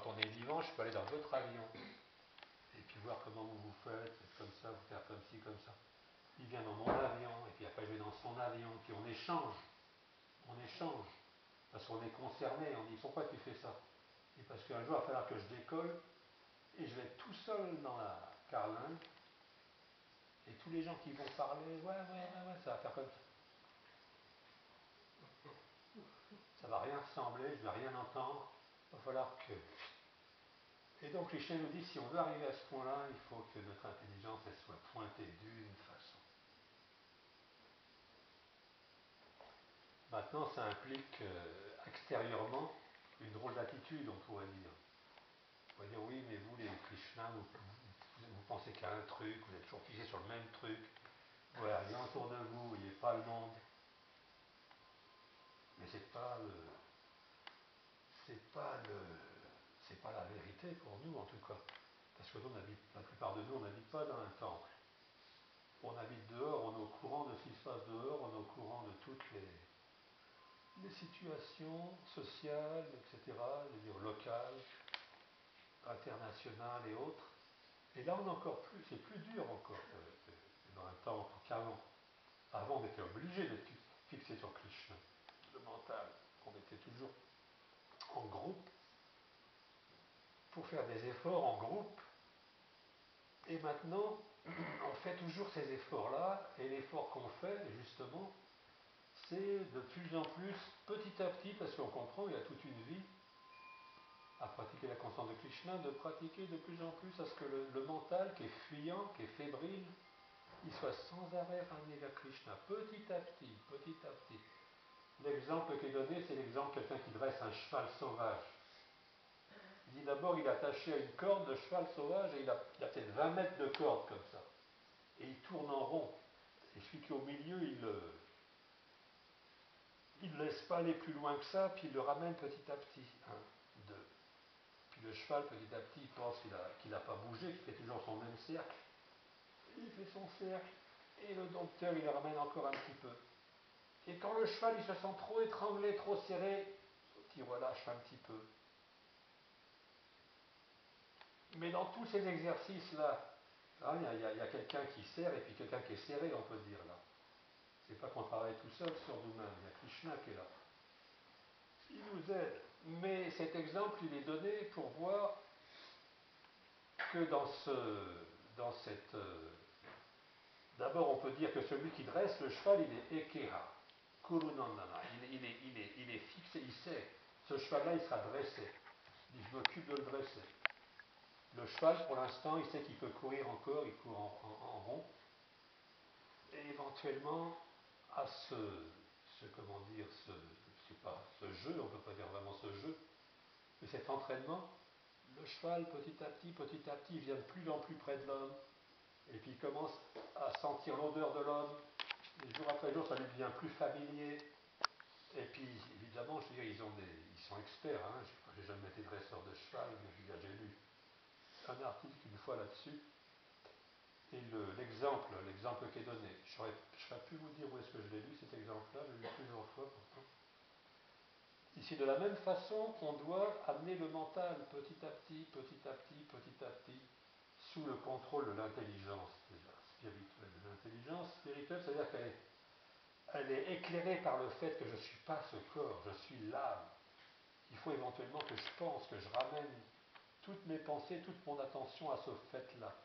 on est vivant, je peux aller dans votre avion et puis voir comment vous faites, comme ça, vous faire comme ci, comme ça. Il vient dans mon avion, et puis après je vais dans son avion, puis on échange, parce qu'on est concerné, on dit pourquoi tu fais ça? Et parce qu'un jour il va falloir que je décolle, et je vais être tout seul dans la carlingue, et tous les gens qui vont parler, ouais, ça va faire comme ça. Ça va rien ressembler, je vais rien entendre, il va falloir que... Et donc les chiens nous disent, si on veut arriver à ce point-là, il faut que notre intelligence elle soit pointée d'une façon. Maintenant, ça implique extérieurement une drôle d'attitude, on pourrait dire. On pourrait dire, oui, mais vous, les Krishna, vous pensez qu'à un truc, vous êtes toujours fixé sur le même truc, vous regardez autour de vous, vous voyez pas le monde. Mais c'est pas la vérité pour nous, en tout cas. Parce que nous, la plupart de nous, on n'habite pas dans un temple. On habite dehors, on est au courant de ce qui se passe dehors, on est au courant de toutes les situations sociales, etc., je veux dire locales, internationales et autres. Et là, on est encore plus, c'est plus dur encore dans un temple qu'avant. Avant, on était obligé d'être fixé sur Krishna, le mental. On était toujours en groupe pour faire des efforts en groupe. Et maintenant, on fait toujours ces efforts-là, et l'effort qu'on fait, justement, c'est de plus en plus, petit à petit, parce qu'on comprend, il y a toute une vie à pratiquer la conscience de Krishna, de pratiquer de plus en plus à ce que le mental, qui est fuyant, qui est fébrile, il soit sans arrêt ramené vers Krishna, petit à petit, petit à petit. L'exemple qui est donné, c'est l'exemple de quelqu'un qui dresse un cheval sauvage. Il dit d'abord, il est attaché à une corde de cheval sauvage, et il a peut-être 20 mètres de corde comme ça. Et il tourne en rond. Et celui qui est au milieu, il ne laisse pas aller plus loin que ça, puis il le ramène petit à petit. 1, 2. Puis le cheval, petit à petit, il pense qu'il n'a pas bougé, qu'il fait toujours son même cercle. Il fait son cercle, et le dompteur, il le ramène encore un petit peu. Et quand le cheval, il se sent trop étranglé, trop serré, il relâche un petit peu. Mais dans tous ces exercices-là, il y a quelqu'un qui serre et puis quelqu'un qui est serré, on peut dire là. C'est pas qu'on travaille tout seul sur nous-mêmes, il y a Krishna qui est là. Il nous aide. Mais cet exemple, il est donné pour voir que dans cette... D'abord, on peut dire que celui qui dresse le cheval, il est Ekeha, Kurunandana. Il est fixé, il sait. Ce cheval-là, il sera dressé. Il dit, je m'occupe de le dresser. Le cheval, pour l'instant, il sait qu'il peut courir encore, il court en rond. Et éventuellement, à ce jeu, on ne peut pas dire vraiment ce jeu, mais cet entraînement, le cheval, petit à petit, vient de plus en plus près de l'homme, et puis il commence à sentir l'odeur de l'homme, et jour après jour, ça lui devient plus familier. Et puis, évidemment, je veux dire, ils sont experts, hein. Je n'ai jamais été dresseur de cheval, mais j'ai lu un article une fois là-dessus, et l'exemple qui est donné, je n'aurais pas pu vous dire où est-ce que je l'ai lu, cet exemple-là, je l'ai lu plusieurs fois pourtant. Ici, de la même façon, on doit amener le mental petit à petit, sous le contrôle de l'intelligence spirituelle. L'intelligence spirituelle, c'est-à-dire qu'elle est éclairée par le fait que je ne suis pas ce corps, je suis l'âme. Il faut éventuellement que je pense, que je ramène toutes mes pensées, toute mon attention à ce fait-là.